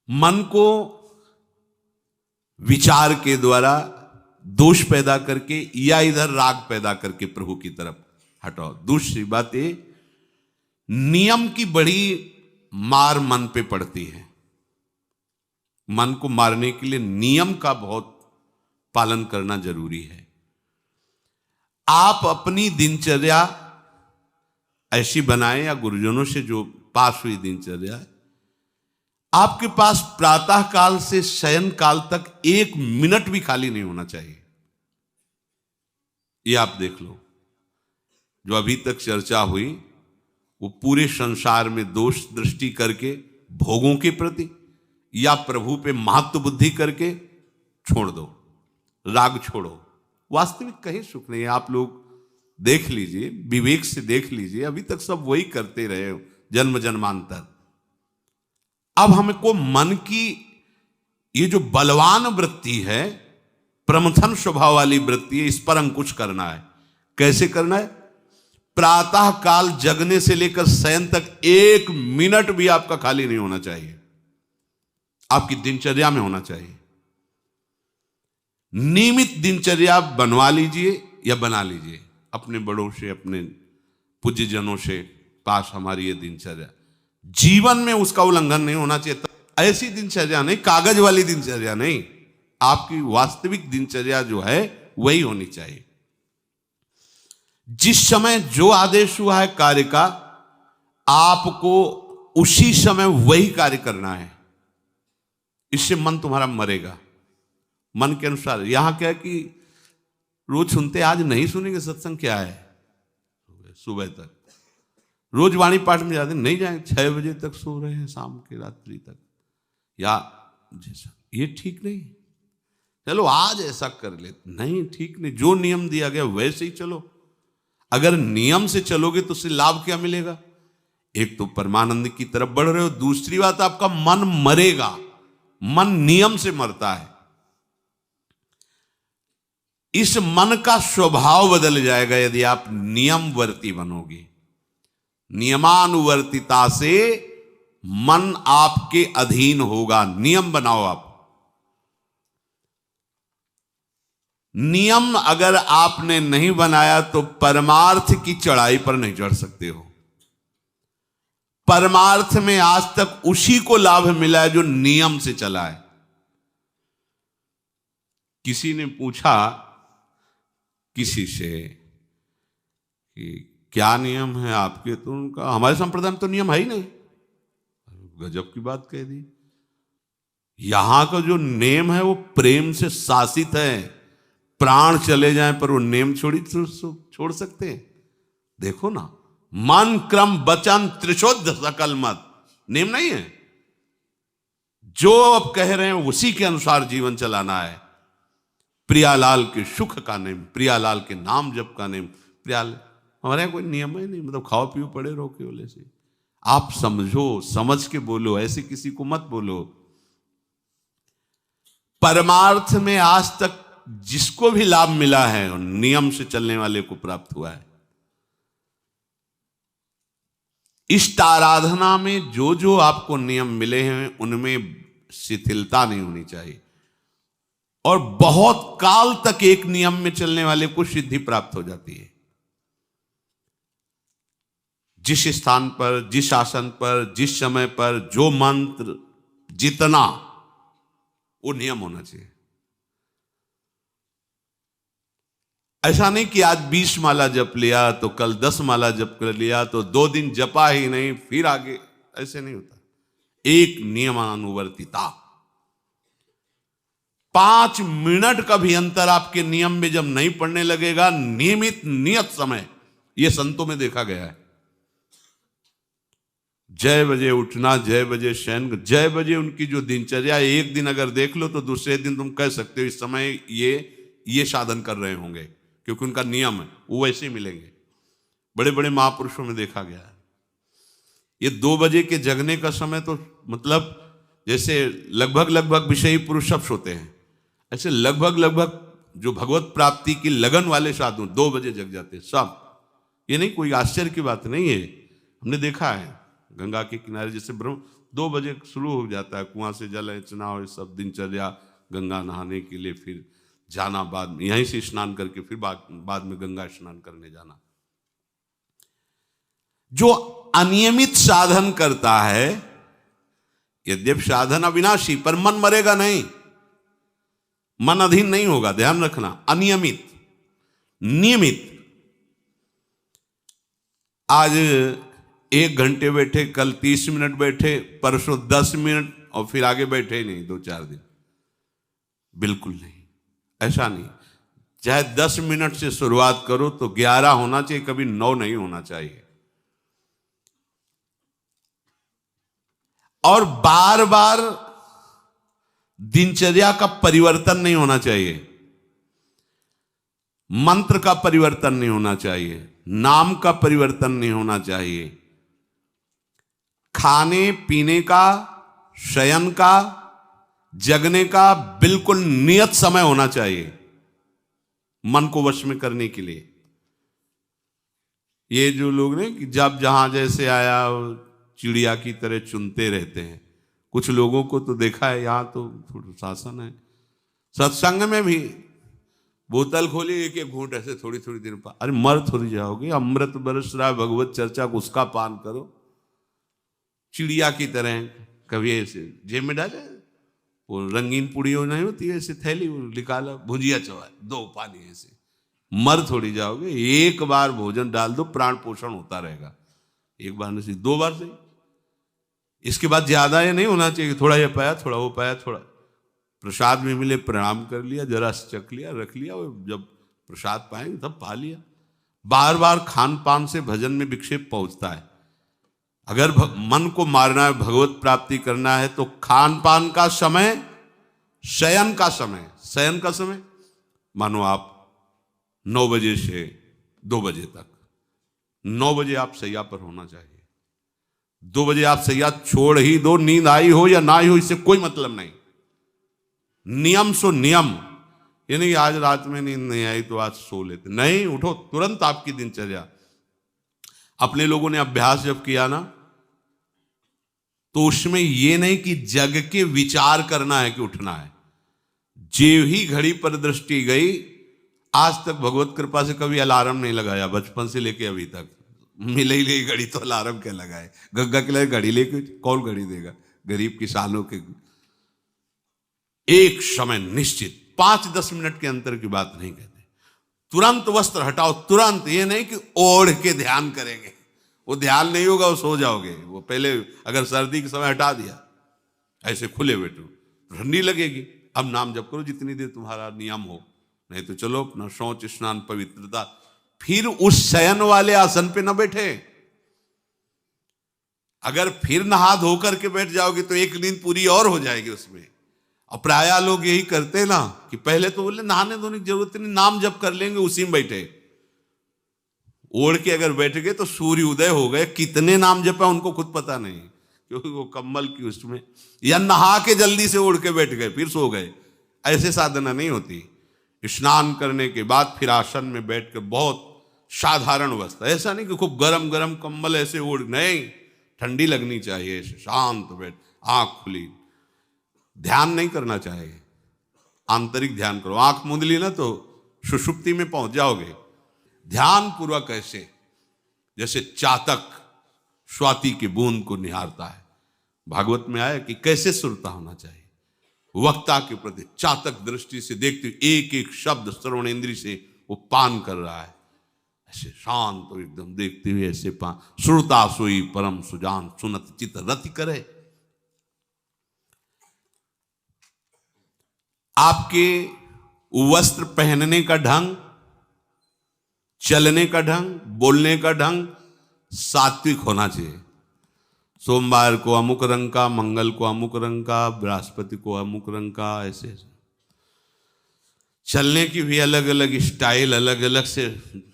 मन को विचार के द्वारा दोष पैदा करके या इधर राग पैदा करके प्रभु की तरफ हटाओ। दूसरी बात ये, नियम की बड़ी मार मन पे पड़ती है। मन को मारने के लिए नियम का बहुत पालन करना जरूरी है। आप अपनी दिनचर्या ऐसी बनाएं, या गुरुजनों से जो पास हुई दिनचर्या, आपके पास प्रातः काल से शयन काल तक 1 मिनट भी खाली नहीं होना चाहिए। ये आप देख लो, जो अभी तक चर्चा हुई वो पूरे संसार में दोष दृष्टि करके भोगों के प्रति या प्रभु पे महत्व बुद्धि करके छोड़ दो, राग छोड़ो। वास्तविक कहीं सुख नहीं है। आप लोग देख लीजिए, विवेक से देख लीजिए, अभी तक सब वही करते रहे हो जन्म जन्मांतर। अब हमको मन की ये जो बलवान वृत्ति है, प्रमथन स्वभाव वाली वृत्ति है, इस पर अंकुश करना है। कैसे करना है? प्रातः काल जगने से लेकर शयन तक 1 मिनट भी आपका खाली नहीं होना चाहिए, आपकी दिनचर्या में होना चाहिए। नियमित दिनचर्या बनवा लीजिए या बना लीजिए अपने बड़ों से, अपने पूज्यजनों से पास हमारी ये दिनचर्या, जीवन में उसका उल्लंघन नहीं होना चाहिए। ऐसी दिनचर्या नहीं, कागज वाली दिनचर्या नहीं, आपकी वास्तविक दिनचर्या जो है वही होनी चाहिए। जिस समय जो आदेश हुआ है कार्य का, आपको उसी समय वही कार्य करना है। इससे मन तुम्हारा मरेगा, मन के अनुसार। यहां क्या है कि रोज सुनते, आज नहीं सुनेंगे सत्संग, क्या है सुबह तक, रोज वाणी पाठ में जाते नहीं जाएंगे, 6 बजे तक सो रहे हैं, शाम के रात्रि तक, या जैसा, ये ठीक नहीं। चलो आज ऐसा कर ले, नहीं ठीक नहीं, जो नियम दिया गया वैसे ही चलो। अगर नियम से चलोगे तो उससे लाभ क्या मिलेगा? एक तो परमानंद की तरफ बढ़ रहे हो, दूसरी बात आपका मन मरेगा। मन नियम से मरता है। इस मन का स्वभाव बदल जाएगा यदि आप नियमवर्ती बनोगे। नियमानुवर्तिता से मन आपके अधीन होगा। नियम बनाओ आप। नियम अगर आपने नहीं बनाया तो परमार्थ की चढ़ाई पर नहीं चढ़ सकते हो। परमार्थ में आज तक उसी को लाभ मिला है जो नियम से चला है। किसी ने पूछा किसी से कि क्या नियम है आपके, तो उनका हमारे संप्रदाय में तो नियम है ही नहीं। गजब की बात कह दी। यहां का जो नेम है वो प्रेम से शासित है। प्राण चले जाएं पर वो नेम छोड़ सकते हैं? देखो ना, मन क्रम वचन त्रिशुद्ध सकल मत, नेम नहीं है। जो अब कह रहे हैं उसी के अनुसार जीवन चलाना है। प्रियालाल के सुख का नेम, प्रियालाल के नाम जप का नेम। प्रियालाल हमारे यहाँ कोई नियम है नहीं, मतलब खाओ पियो पड़े रहो केवल से। आप समझो, समझ के बोलो, ऐसे किसी को मत बोलो। परमार्थ में आज तक जिसको भी लाभ मिला है नियम से चलने वाले को प्राप्त हुआ है। इष्ट आराधना में जो जो आपको नियम मिले हैं उनमें शिथिलता नहीं होनी चाहिए, और बहुत काल तक एक नियम में चलने वाले को सिद्धि प्राप्त हो जाती है। जिस स्थान पर, जिस आसन पर, जिस समय पर जो मंत्र जितना, वो नियम होना चाहिए। ऐसा नहीं कि आज 20 माला जप लिया तो कल 10 माला जप कर लिया तो 2 दिन जपा ही नहीं फिर आगे, ऐसे नहीं होता। एक नियमानुवर्तिता। 5 मिनट का भी अंतर आपके नियम में जब नहीं पड़ने लगेगा, नियमित नियत समय, यह संतों में देखा गया है। 6 बजे उठना, 6 बजे शयन, 6 बजे उनकी जो दिनचर्या, एक दिन अगर देख लो तो दूसरे दिन तुम कह सकते हो इस समय ये साधन कर रहे होंगे, क्योंकि उनका नियम है, वो वैसे ही मिलेंगे। बड़े बड़े महापुरुषों में देखा गया है। ये 2 बजे के जगने का समय तो मतलब जैसे लगभग विषयी पुरुष सब सोते हैं, ऐसे लगभग जो भगवत प्राप्ति की लगन वाले साधु 2 बजे जग जाते हैं सब। ये नहीं कोई आश्चर्य की बात नहीं है, हमने देखा है। गंगा के किनारे जैसे 2 बजे शुरू हो जाता है, कुआं से जल अर्चना और सब दिनचर्या, गंगा नहाने के लिए फिर जाना, बाद में यहीं से स्नान करके फिर बाद में गंगा स्नान करने जाना। जो अनियमित साधन करता है, यद्यपि साधन अविनाशी, पर मन मरेगा नहीं, मन अधीन नहीं होगा, ध्यान रखना। अनियमित, नियमित, आज 1 घंटे बैठे, कल 30 मिनट बैठे, परसों 10 मिनट और फिर आगे बैठे ही नहीं 2-4 दिन, बिल्कुल नहीं, ऐसा नहीं। चाहे 10 मिनट से शुरुआत करो तो 11 होना चाहिए, कभी 9 नहीं होना चाहिए। और बार बार दिनचर्या का परिवर्तन नहीं होना चाहिए, मंत्र का परिवर्तन नहीं होना चाहिए, नाम का परिवर्तन नहीं होना चाहिए। खाने पीने का, शयन का, जगने का बिल्कुल नियत समय होना चाहिए मन को वश में करने के लिए। ये जो लोग ने कि जब जहां जैसे आया चिड़िया की तरह चुनते रहते हैं, कुछ लोगों को तो देखा है, यहां तो थोड़ा शासन है। सत्संग में भी बोतल खोली, एक एक घूंट ऐसे थोड़ी थोड़ी देर पर, अरे मर थोड़ी जाओगे, अमृत बरस रहा है भगवत चर्चा को, उसका पान करो। चिड़िया की तरह कभी ऐसे जेब में डाले, वो रंगीन पुड़ियों नहीं होती ऐसे थैली, निकाला, भुजिया चवा, 2 पानी, ऐसे मर थोड़ी जाओगे। एक बार भोजन डाल दो, प्राण पोषण होता रहेगा, एक बार नहीं 2 बार से। इसके बाद ज्यादा ये नहीं होना चाहिए, थोड़ा ये पाया, थोड़ा वो पाया, थोड़ा प्रसाद में मिले प्रणाम कर लिया, जरा चख लिया, रख लिया, और जब प्रसाद पाएंगे तब पा लिया। बार बार खान पान से भजन में विक्षेप पहुंचता है। अगर मन को मारना है, भगवत प्राप्ति करना है, तो खान पान का समय, शयन का समय, शयन का समय मानो आप 9 बजे से 2 बजे तक, 9 बजे आप सैया पर होना चाहिए। 2 बजे आप सैया छोड़ ही दो, नींद आई हो या ना आई हो, इससे कोई मतलब नहीं। नियम सो नियम, ये नहीं आज रात में नींद नहीं आई तो आज सो लेते, नहीं, उठो तुरंत। आपकी दिनचर्या, अपने लोगों ने अभ्यास जब किया ना, तो उसमें ये नहीं कि जग के विचार करना है कि उठना है, जेव ही घड़ी पर दृष्टि गई। आज तक भगवत कृपा से कभी अलार्म नहीं लगाया, बचपन से लेके अभी तक। मिले ही नहीं घड़ी तो अलार्म क्या लगाए, गंगा के लिए घड़ी लेके कौन घड़ी देगा, गरीब किसानों के। एक समय निश्चित 5-10 मिनट के अंतर की बात नहीं कहते, तुरंत वस्त्र हटाओ, तुरंत। ये नहीं कि ओढ़ के ध्यान करेंगे, वो ध्यान नहीं होगा, वो सो जाओगे। वो पहले अगर सर्दी के समय हटा दिया, ऐसे खुले बैठो, ठंडी लगेगी। अब नाम जप करो जितनी देर तुम्हारा नियम हो, नहीं तो चलो अपना शौच स्नान पवित्रता, फिर उस शयन वाले आसन पे न बैठे। अगर फिर नहा धो करके बैठ जाओगे तो एक नींद पूरी और हो जाएगी उसमें। और प्राय लोग यही करते ना कि पहले तो बोले नहाने धोने की जरूरत नहीं, नाम जप कर लेंगे, उसी में बैठे। ओढ़ के अगर बैठ गए तो सूर्य उदय हो गए, कितने नाम जपा उनको खुद पता नहीं, क्योंकि वो कम्बल की उसमें, या नहा के जल्दी से ओढ़ के बैठ गए फिर सो गए। ऐसे साधना नहीं होती। स्नान करने के बाद फिर आसन में बैठ कर बहुत साधारण अवस्था, ऐसा नहीं कि खूब गरम गरम कंबल ऐसे ओढ़, नहीं, ठंडी लगनी चाहिए, शांत बैठ, आंख खुली। ध्यान नहीं करना चाहिए, आंतरिक ध्यान करो। आंख मूंद ली ना तो सुषुप्ति में पहुंच जाओगे। ध्यान पूर्वक ऐसे, जैसे चातक स्वाति की बूंद को निहारता है। भागवत में आया कि कैसे सुरता होना चाहिए, वक्ता के प्रति चातक दृष्टि से देखते हुए एक एक शब्द श्रवण इंद्री से वो पान कर रहा है, ऐसे शांत तो एकदम देखते हुए ऐसे पान। श्रुता सोई परम सुजान, सुनत चित रति करे। आपके वस्त्र पहनने का ढंग, चलने का ढंग, बोलने का ढंग सात्विक होना चाहिए। सोमवार को अमुक रंग का, मंगल को अमुक रंग का, बृहस्पति को अमुक रंग का, ऐसे। चलने की भी अलग अलग स्टाइल, अलग अलग से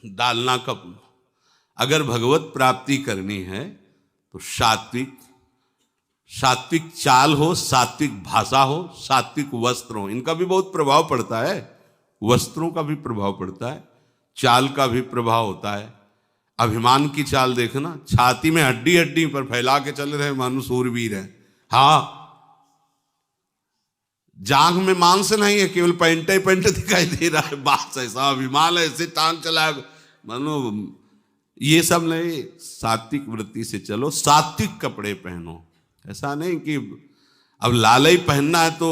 डालना का। अगर भगवत प्राप्ति करनी है तो सात्विक चाल हो, सात्विक भाषा हो, सात्विक वस्त्र हो। इनका भी बहुत प्रभाव पड़ता है, वस्त्रों का भी प्रभाव पड़ता है, चाल का भी प्रभाव होता है। अभिमान की चाल देखना, छाती में हड्डी हड्डी पर फैला के चल रहे मानो सूरवीर है, हाँ, जांघ में मांस नहीं है, केवल पैंट ही पैंट दिखाई दे रहा है, बात ऐसा विमान ऐसे टांग चला मानो ये सब नहीं। सात्विक वृत्ति से चलो, सात्विक कपड़े पहनो। ऐसा नहीं कि अब लाल ही पहनना है तो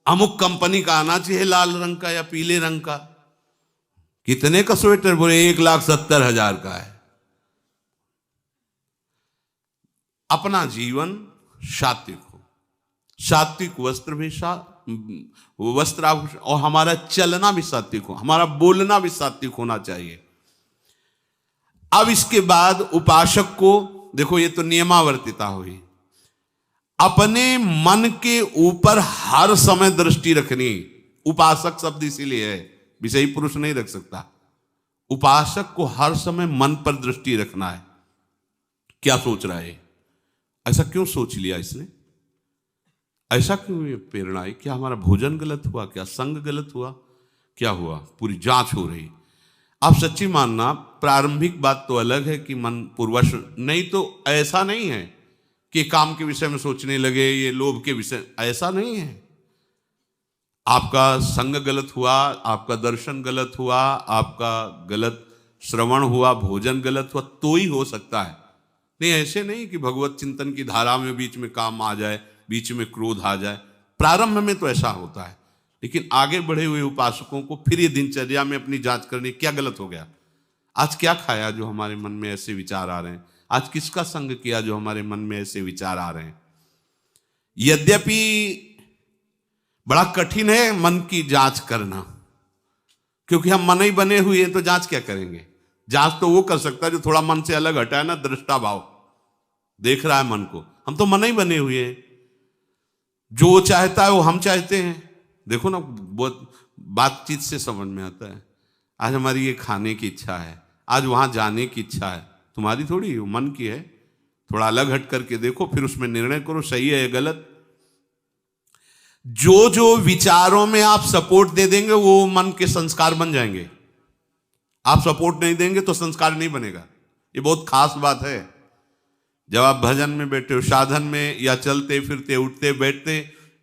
अमुक कंपनी का आना चाहिए, लाल रंग का या पीले रंग का। कितने का स्वेटर? बोले 1,70,000 का है। अपना जीवन सात्विक हो, सात्विक वस्त्र भी वस्त्राभूषण, और हमारा चलना भी सात्विक हो, हमारा बोलना भी सात्विक होना चाहिए। अब इसके बाद उपासक को देखो, ये तो नियमावर्तिता हुई। अपने मन के ऊपर हर समय दृष्टि रखनी। उपासक शब्द इसीलिए है, विषयी पुरुष नहीं रख सकता। उपासक को हर समय मन पर दृष्टि रखना है। क्या सोच रहा है, ऐसा क्यों सोच लिया इसने, ऐसा क्यों ये प्रेरणा आई? क्या हमारा भोजन गलत हुआ, क्या संग गलत हुआ, क्या हुआ? पूरी जांच हो रही। आप सच्ची मानना, प्रारंभिक बात तो अलग है कि मन पूर्वश, नहीं तो ऐसा नहीं है कि काम के विषय में सोचने लगे, ये लोभ के विषय, ऐसा नहीं है। आपका संग गलत हुआ, आपका दर्शन गलत हुआ, आपका गलत श्रवण हुआ, भोजन गलत हुआ तो ही हो सकता है। नहीं, ऐसे नहीं कि भगवत चिंतन की धारा में बीच में काम आ जाए, बीच में क्रोध आ जाए। प्रारंभ में तो ऐसा होता है, लेकिन आगे बढ़े हुए उपासकों को फिर ये दिनचर्या में अपनी जांच करनी, क्या गलत हो गया, आज क्या खाया जो हमारे मन में ऐसे विचार आ रहे हैं, आज किसका संग किया जो हमारे मन में ऐसे विचार आ रहे हैं। यद्यपि बड़ा कठिन है मन की जांच करना, क्योंकि हम मन ही बने हुए हैं, तो जांच क्या करेंगे? जांच तो वो कर सकता है जो थोड़ा मन से अलग हटा है ना, दृष्टा भाव देख रहा है मन को। हम तो मन ही बने हुए हैं, जो वो चाहता है वो हम चाहते हैं। देखो ना, बहुत बातचीत से समझ में आता है। आज हमारी ये खाने की इच्छा है, आज वहां जाने की इच्छा है, तुम्हारी थोड़ी, मन की है। थोड़ा अलग हट करके देखो, फिर उसमें निर्णय करो, सही है या गलत। जो जो विचारों में आप सपोर्ट दे देंगे वो मन के संस्कार बन जाएंगे। आप सपोर्ट नहीं देंगे तो संस्कार नहीं बनेगा। ये बहुत खास बात है। जब आप भजन में बैठे हो, साधन में, या चलते फिरते उठते बैठते,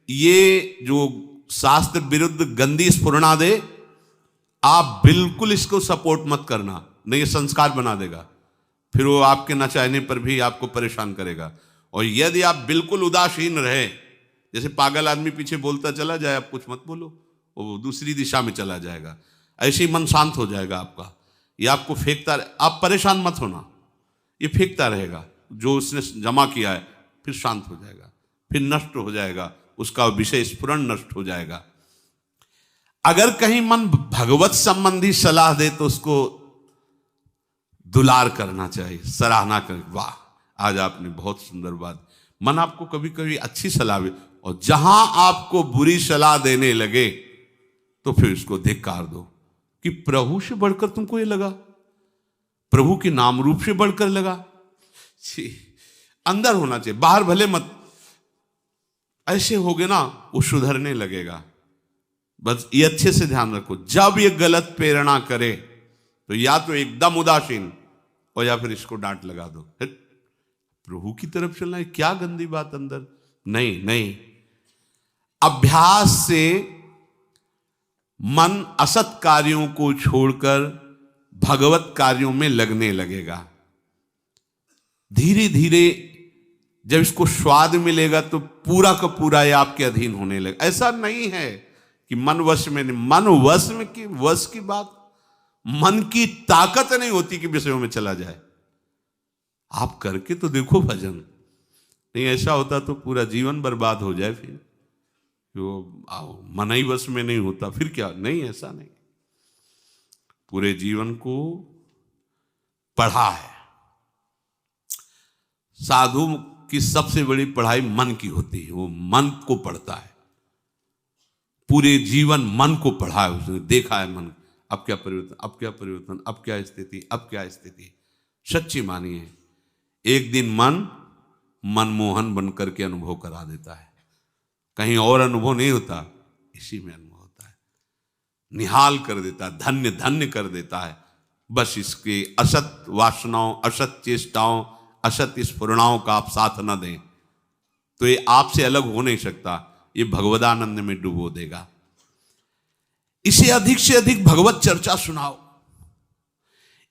ये जो शास्त्र विरुद्ध गंदी स्फुरणा दे, आप बिल्कुल इसको सपोर्ट मत करना, नहीं ये संस्कार बना देगा। फिर वो आपके न चाहने पर भी आपको परेशान करेगा। और यदि आप बिल्कुल उदासीन रहे, जैसे पागल आदमी पीछे बोलता चला जाए, आप कुछ मत बोलो, वो दूसरी दिशा में चला जाएगा, ऐसे ही मन शांत हो जाएगा आपका। ये आपको फेंकता, आप परेशान मत होना, ये फेंकता रहेगा जो उसने जमा किया है, फिर शांत हो जाएगा, फिर नष्ट हो जाएगा, उसका विषय स्फुरण नष्ट हो जाएगा। अगर कहीं मन भगवत संबंधी सलाह दे तो उसको दुलार करना चाहिए, सराहना कर, वाह आज आपने बहुत सुंदर बात। मन आपको कभी कभी अच्छी सलाह दे, और जहां आपको बुरी सलाह देने लगे तो फिर उसको धिक्कार दो कि प्रभु से बढ़कर तुमको ये लगा, प्रभु के नाम रूप से बढ़कर लगा। अंदर होना चाहिए, बाहर भले मत। ऐसे हो गए ना, वो सुधरने लगेगा। बस ये अच्छे से ध्यान रखो, जब ये गलत प्रेरणा करे तो या तो एकदम उदासीन, और या फिर इसको डांट लगा दो, प्रभु की तरफ चलना है, क्या गंदी बात अंदर। नहीं नहीं, अभ्यास से मन असत कार्यों को छोड़कर भगवत कार्यों में लगने लगेगा। धीरे धीरे जब इसको स्वाद मिलेगा तो पूरा का पूरा ये आपके अधीन होने लगेगा। ऐसा नहीं है कि मन वश में नहीं, मन वश में की वश की बात, मन की ताकत नहीं होती कि विषयों में चला जाए। आप करके तो देखो भजन, नहीं ऐसा होता तो पूरा जीवन बर्बाद हो जाए। फिर वो मन ही वश में नहीं होता, फिर क्या? नहीं, ऐसा नहीं। पूरे जीवन को पढ़ा है। साधु की सबसे बड़ी पढ़ाई मन की होती है, वो मन को पढ़ता है, पूरे जीवन मन को पढ़ा है उसने, देखा है मन अब क्या परिवर्तन, अब क्या परिवर्तन, अब क्या स्थिति, अब क्या स्थिति। सच्ची मानिए, एक दिन मन मनमोहन बनकर के अनुभव करा देता है। कहीं और अनुभव नहीं होता, इसी में अनुभव होता है। निहाल कर देता है, धन्य धन्य कर देता है। बस इसके असत वासनाओं, असत चेष्टाओं, असत स्फुरणाओं का आप साथ न दें, तो ये आपसे अलग हो नहीं सकता, ये भगवदानंद में डुबो देगा। इसे अधिक से अधिक भगवत चर्चा सुनाओ,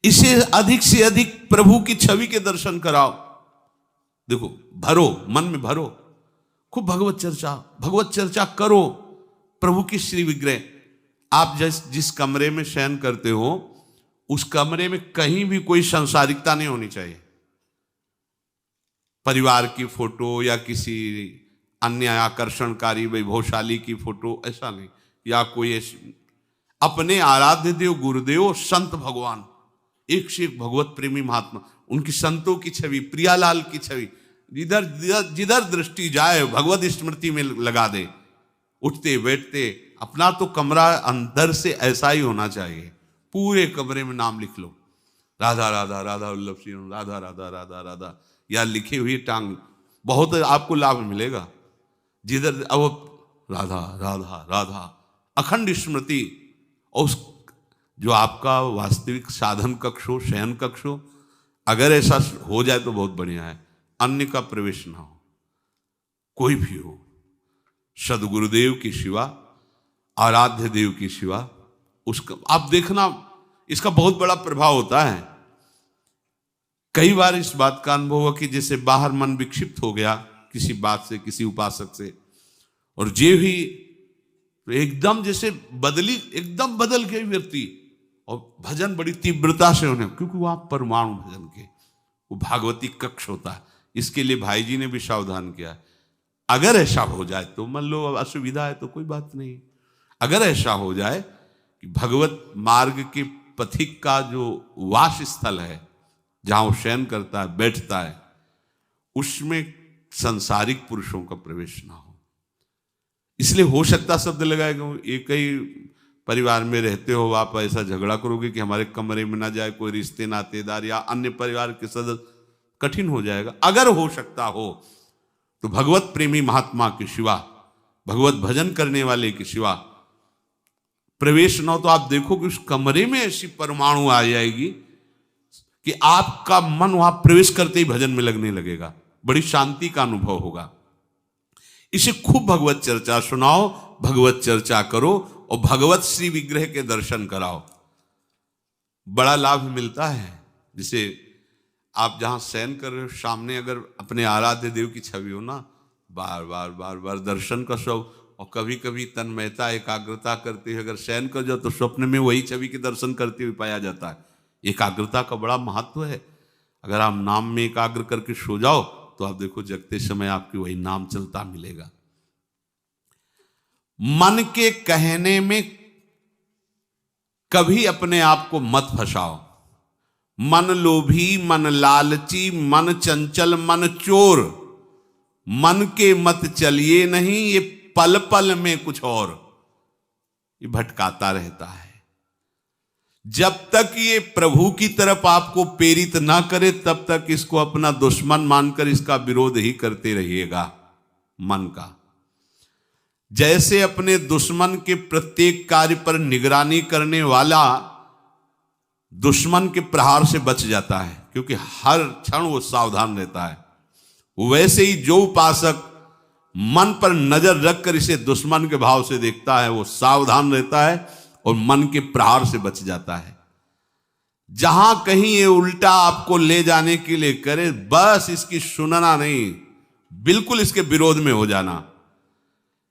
इसे अधिक से अधिक प्रभु की छवि के दर्शन कराओ। देखो, भरो, मन में भरो, खूब भगवत चर्चा करो। प्रभु की श्री विग्रह, आप जिस कमरे में शयन करते हो उस कमरे में कहीं भी कोई सांसारिकता नहीं होनी चाहिए। परिवार की फोटो या किसी अन्य आकर्षणकारी वैभवशाली की फोटो, ऐसा नहीं, या कोई अपने आराध्य देव गुरुदेव संत भगवान, एक से एक भगवत प्रेमी महात्मा, उनकी संतों की छवि, प्रियालाल की छवि, जिधर दृष्टि जाए भगवत स्मृति में लगा दे। उठते बैठते अपना तो कमरा अंदर से ऐसा ही होना चाहिए, पूरे कमरे में नाम लिख लो, राधा राधा राधा वल्लभ सिंह, राधा राधा राधा राधा, या लिखी हुई टांग, बहुत आपको लाभ मिलेगा। जिधर अब राधा राधा राधा, अखंड स्मृति। और उस जो आपका वास्तविक साधन कक्ष हो, शयन कक्ष हो, अगर ऐसा हो जाए तो बहुत बढ़िया है। अन्य का प्रवेश ना हो, कोई भी हो, सदगुरुदेव की सिवा, आराध्य देव की सिवा, उसका आप देखना, इसका बहुत बड़ा प्रभाव होता है। कई बार इस बात का अनुभव हुआ कि जैसे बाहर मन विक्षिप्त हो गया किसी बात से, किसी उपासक से, और जे भी एकदम जैसे एकदम बदल गए व्यक्ति, और भजन बड़ी तीव्रता से होने, क्योंकि वहां परमाणु भजन के वो भागवती कक्ष होता है। इसके लिए भाई जी ने भी सावधान किया, अगर ऐसा हो जाए तो, मान लो असुविधा है तो कोई बात नहीं, अगर ऐसा हो जाए कि भगवत मार्ग के पथिक का जो वास स्थल है, जहां वो शयन करता है, बैठता है, उसमें सांसारिक पुरुषों का प्रवेश ना हो। इसलिए हो सकता शब्द लगाएगा, एक ही परिवार में रहते हो, आप ऐसा झगड़ा करोगे कि हमारे कमरे में ना जाए कोई रिश्ते नातेदार या अन्य परिवार के सदस्य, कठिन हो जाएगा। अगर हो सकता हो तो भगवत प्रेमी महात्मा के सिवा, भगवत भजन करने वाले के सिवा प्रवेश न हो, तो आप देखो कि उस कमरे में ऐसी परमाणु आ जाएगी कि आपका मन वहां प्रवेश करते ही भजन में लगने लगेगा, बड़ी शांति का अनुभव होगा। इसे खूब भगवत चर्चा सुनाओ, भगवत चर्चा करो, और भगवत श्री विग्रह के दर्शन कराओ, बड़ा लाभ मिलता है। जिसे आप जहां शयन कर रहे हो, सामने अगर अपने आराध्य देव की छवि हो ना, बार बार बार बार दर्शन का शौक, और कभी कभी तन्मयता एकाग्रता करते हुए अगर शयन कर जाओ तो स्वप्न में वही छवि के दर्शन करते हुए पाया जाता है। एकाग्रता का बड़ा महत्व है। अगर आप नाम में एकाग्र करके सो जाओ तो आप देखो जगते समय आपकी वही नाम चलता मिलेगा। मन के कहने में कभी अपने आप को मत फंसाओ। मन लोभी, मन लालची, मन चंचल, मन चोर, मन के मत चलिए नहीं, ये पल पल में कुछ और, ये भटकाता रहता है। जब तक ये प्रभु की तरफ आपको प्रेरित ना करे तब तक इसको अपना दुश्मन मानकर इसका विरोध ही करते रहिएगा। मन का जैसे अपने दुश्मन के प्रत्येक कार्य पर निगरानी करने वाला दुश्मन के प्रहार से बच जाता है, क्योंकि हर क्षण वो सावधान रहता है, वैसे ही जो उपासक मन पर नजर रखकर इसे दुश्मन के भाव से देखता है वो सावधान रहता है और मन के प्रहार से बच जाता है। जहां कहीं ये उल्टा आपको ले जाने के लिए करे, बस इसकी सुनना नहीं, बिल्कुल इसके विरोध में हो जाना।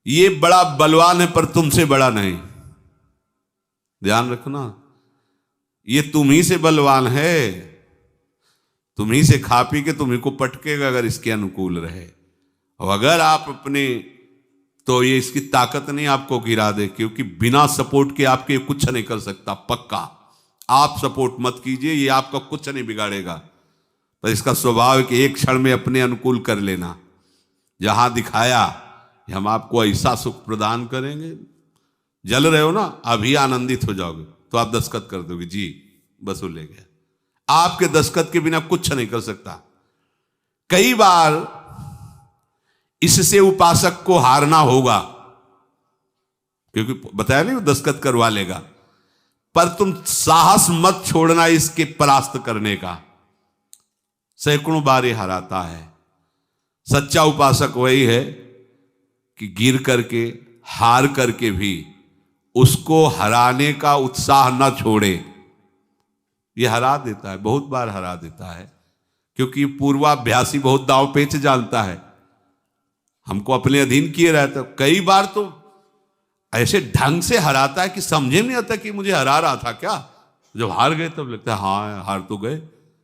ये बड़ा बलवान है पर तुमसे बड़ा नहीं, ध्यान रखना, ये तुम ही से बलवान है, तुम ही से खा पी के तुम्ही को पटकेगा अगर इसके अनुकूल रहे। और अगर आप अपने, तो ये इसकी ताकत नहीं आपको गिरा दे, क्योंकि बिना सपोर्ट के आपके कुछ नहीं कर सकता। पक्का आप सपोर्ट मत कीजिए, ये आपका कुछ नहीं बिगाड़ेगा, पर इसका स्वभाव है कि एक क्षण में अपने अनुकूल कर लेना। जहां दिखाया कि हम आपको ऐसा सुख प्रदान करेंगे, जल रहे हो ना, अभी आनंदित हो जाओगे तो आप दस्तखत कर दोगे, जी बस वो ले गया। आपके दस्तखत के बिना कुछ नहीं कर सकता। कई बार इससे उपासक को हारना होगा, क्योंकि बताया नहीं वो दस्तखत करवा लेगा, पर तुम साहस मत छोड़ना इसके परास्त करने का। सैकड़ों बार ये हराता है, सच्चा उपासक वही है कि गिर करके, हार करके भी उसको हराने का उत्साह न छोड़े। ये हरा देता है, बहुत बार हरा देता है, क्योंकि पूर्वाभ्यासी बहुत दांव पेच जानता है, हमको अपने अधीन किए रहता। कई बार तो ऐसे ढंग से हराता है कि समझे नहीं आता कि मुझे हरा रहा था क्या। जब हार गए तब लगता है हाँ हार तो गए,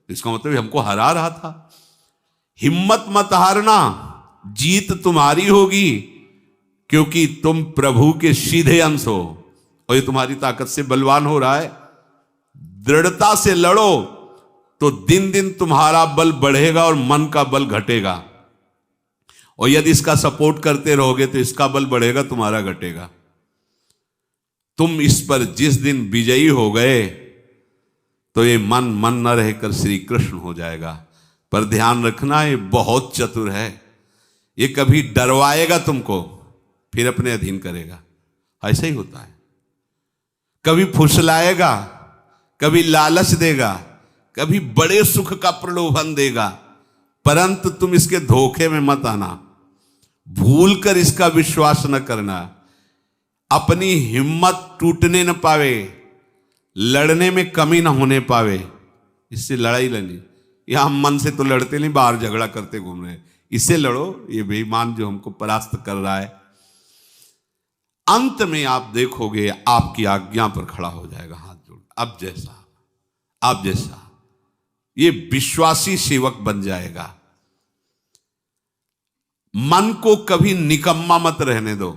इसका मतलब हमको हरा रहा था। हिम्मत मत हारना, जीत तुम्हारी होगी, क्योंकि तुम प्रभु के सीधे अंश हो और ये तुम्हारी ताकत से बलवान हो रहा है। दृढ़ता से लड़ो तो दिन दिन तुम्हारा बल बढ़ेगा और मन का बल घटेगा, और यदि इसका सपोर्ट करते रहोगे तो इसका बल बढ़ेगा, तुम्हारा घटेगा। तुम इस पर जिस दिन विजयी हो गए तो ये मन न रहकर श्री कृष्ण हो जाएगा। पर ध्यान रखना, ये बहुत चतुर है, ये कभी डरवाएगा तुमको फिर अपने अधीन करेगा, ऐसा ही होता है। कभी फुसलाएगा, कभी लालच देगा, कभी बड़े सुख का प्रलोभन देगा, परंतु तुम इसके धोखे में मत आना, भूल कर इसका विश्वास न करना। अपनी हिम्मत टूटने न पावे, लड़ने में कमी न होने पावे, इससे लड़ाई लड़नी। यहां हम मन से तो लड़ते नहीं, बाहर झगड़ा करते घूम रहे हैं। इससे लड़ो, ये बेईमान जो हमको परास्त कर रहा है। अंत में आप देखोगे आपकी आज्ञा पर खड़ा हो जाएगा हाथ जोड़, अब जैसा आप जैसा, ये विश्वासी सेवक बन जाएगा। मन को कभी निकम्मा मत रहने दो।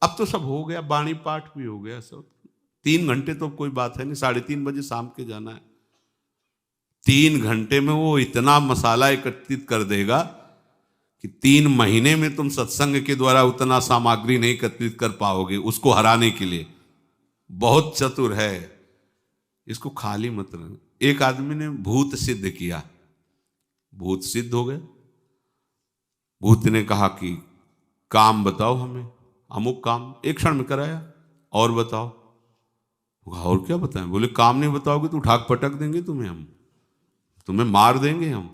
अब तो सब हो गया, वाणी पाठ भी हो गया सब, 3 घंटे तो कोई बात है नहीं, 3:30 बजे शाम के जाना है। 3 घंटे में वो इतना मसाला एकत्रित कर देगा कि 3 महीने में तुम सत्संग के द्वारा उतना सामग्री नहीं एकत्रित कर पाओगे उसको हराने के लिए। बहुत चतुर है, इसको खाली मत रहना। एक आदमी ने भूत सिद्ध किया, भूत सिद्ध हो गया। भूत ने कहा कि काम बताओ हमें, अमुक काम, एक क्षण में कराया, और बताओ। और क्या बताएं? बोले काम नहीं बताओगे तो उठाक पटक देंगे तुम्हें, हम तुम्हें मार देंगे हम।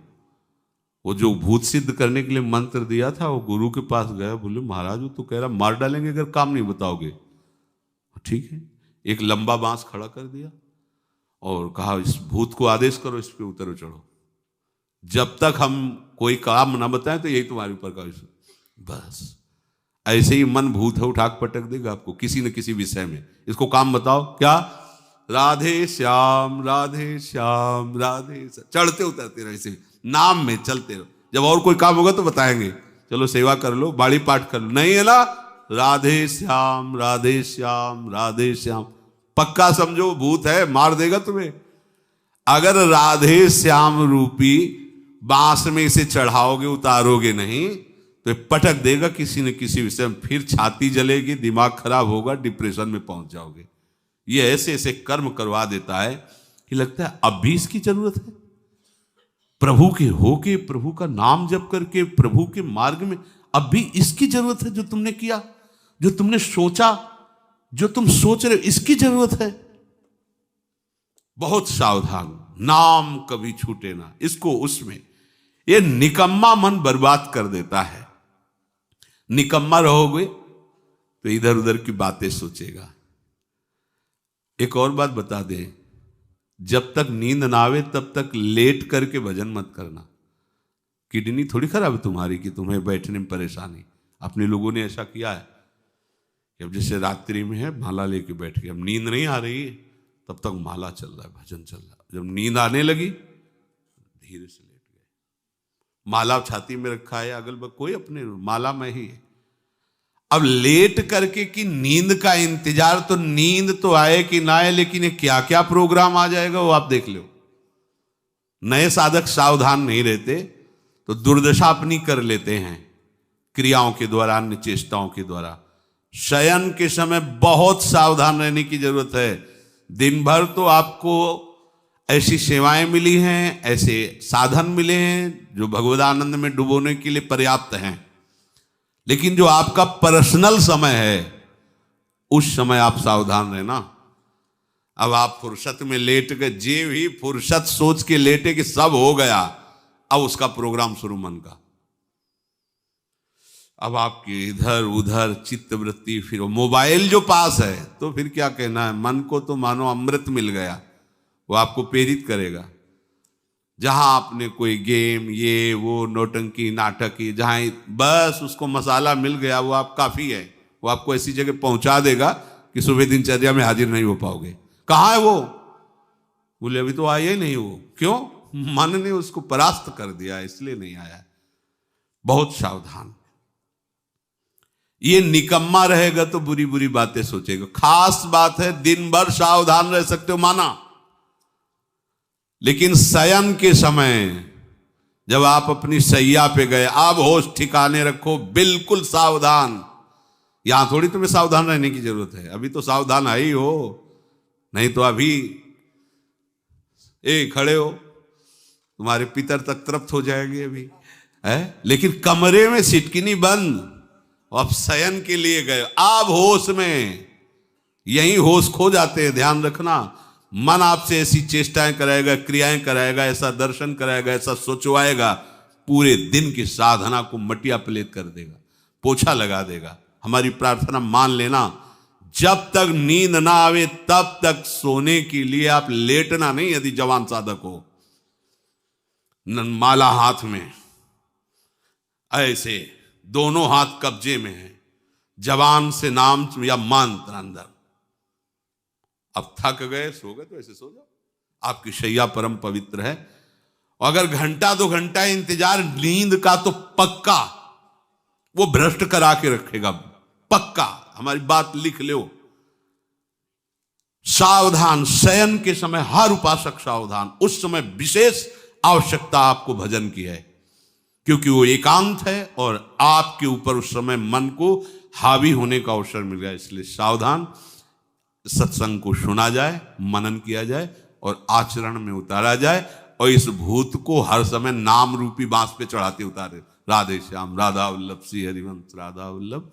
वो जो भूत सिद्ध करने के लिए मंत्र दिया था, वो गुरु के पास गया, बोले महाराज वो तो कह रहा मार डालेंगे अगर काम नहीं बताओगे। ठीक है, एक लंबा बांस खड़ा कर दिया और कहा इस भूत को आदेश करो, इस पे उतरो चढ़ो, जब तक हम कोई काम ना बताएं तो यही तुम्हारे ऊपर का। बस ऐसे ही मन भूत है, उठाक पटक देगा आपको किसी न किसी विषय में। इसको काम बताओ, क्या? राधे श्याम राधे श्याम राधे श्याम, चढ़ते उतरते रहो, ऐसे नाम में चलते रहो। जब और कोई काम होगा तो बताएंगे, चलो सेवा कर लो, बाड़ी पाठ कर लो, नहीं है ना, राधे श्याम राधे श्याम राधे श्याम। पक्का समझो भूत है, मार देगा तुम्हें। अगर राधे श्याम रूपी बांस में इसे चढ़ाओगे, उतारोगे नहीं तो पटक देगा किसी न किसी विषय में, फिर छाती जलेगी, दिमाग खराब होगा, डिप्रेशन में पहुंच जाओगे। ये ऐसे ऐसे कर्म करवा देता है कि लगता है अब भी इसकी जरूरत है। प्रभु के होके, प्रभु का नाम जप करके, प्रभु के मार्ग में अब भी इसकी जरूरत है। जो तुमने किया, जो तुमने सोचा, जो तुम सोच रहे हो, इसकी जरूरत है। बहुत सावधान, नाम कभी छूटे ना इसको। उसमें ये निकम्मा मन बर्बाद कर देता है। निकम्मा रहोगे तो इधर उधर की बातें सोचेगा। एक और बात बता दे, जब तक नींद ना आवे तब तक लेट करके भजन मत करना। किडनी थोड़ी खराब है तुम्हारी कि तुम्हें बैठने में परेशानी। अपने लोगों ने ऐसा किया है कि अब जैसे रात्रि में है, माला लेके बैठ गए, अब नींद नहीं आ रही है तब तक माला चल रहा है, भजन चल रहा है। जब नींद आने लगी धीरे से लेट गए, माला छाती में रखा है, अगल बगल कोई अपने माला में ही है। अब लेट करके कि नींद का इंतजार, तो नींद तो आए कि ना आए, लेकिन ये क्या क्या प्रोग्राम आ जाएगा वो आप देख लो। नए साधक सावधान नहीं रहते तो दुर्दशा अपनी कर लेते हैं क्रियाओं के द्वारा, अन्य चेष्टाओं के द्वारा। शयन के समय बहुत सावधान रहने की जरूरत है। दिन भर तो आपको ऐसी सेवाएं मिली हैं, ऐसे साधन मिले हैं जो भगवदानंद में डुबोने के लिए पर्याप्त हैं, लेकिन जो आपका पर्सनल समय है उस समय आप सावधान रहना। अब आप फुर्सत में लेट गए, जे भी फुर्सत सोच के लेटे कि सब हो गया, अब उसका प्रोग्राम शुरू मन का। अब आपकी इधर उधर चित्त वृत्ति, फिर मोबाइल जो पास है तो फिर क्या कहना है, मन को तो मानो अमृत मिल गया, वो आपको प्रेरित करेगा। जहां आपने कोई गेम ये वो नौटंकी नाटक की, जहां बस उसको मसाला मिल गया, वो आप काफी है, वो आपको ऐसी जगह पहुंचा देगा कि सुबह दिनचर्या में हाजिर नहीं हो पाओगे। कहाँ है वो? बोले अभी तो आया ही नहीं वो। क्यों? मन ने उसको परास्त कर दिया, इसलिए नहीं आया। बहुत सावधान। ये निकम्मा रहेगा तो बुरी बुरी बातें सोचेगा। खास बात है, दिन भर सावधान रह सकते हो माना, लेकिन शयन के समय जब आप अपनी सैया पे गए, अब होश ठिकाने रखो, बिल्कुल सावधान। यहां थोड़ी तुम्हें सावधान रहने की जरूरत है, अभी तो सावधान है ही हो, नहीं तो अभी खड़े हो, तुम्हारे पितर तक तृप्त हो जाएंगे अभी है। लेकिन कमरे में सिटकिनी बंद, अब शयन के लिए गए, अब होश में, यही होश खो जाते हैं। ध्यान रखना, मन आपसे ऐसी चेष्टाएं कराएगा, क्रियाएं कराएगा, ऐसा दर्शन कराएगा, ऐसा सोचवाएगा, पूरे दिन की साधना को मटिया पलेट कर देगा, पोछा लगा देगा। हमारी प्रार्थना मान लेना, जब तक नींद ना आवे तब तक सोने के लिए आप लेटना नहीं। यदि जवान साधक हो, माला हाथ में, ऐसे दोनों हाथ कब्जे में है, जवान से नाम या मंत्र अंदर। अब थक गए, सो गए तो ऐसे सो जाओ, आपकी शैया परम पवित्र है। और अगर घंटा 2 घंटा इंतजार नींद का, तो पक्का वो भ्रष्ट करा के रखेगा, पक्का। हमारी बात लिख लो। सावधान, शयन के समय हर उपासक सावधान। उस समय विशेष आवश्यकता आपको भजन की है, क्योंकि वो एकांत है और आपके ऊपर उस समय मन को हावी होने का अवसर मिल गया। इसलिए सावधान, सत्संग को सुना जाए, मनन किया जाए और आचरण में उतारा जाए, और इस भूत को हर समय नाम रूपी बांस पे चढ़ाते उतारे। राधे श्याम, राधा वल्लभ, श्री हरिवंश, राधा वल्लभ।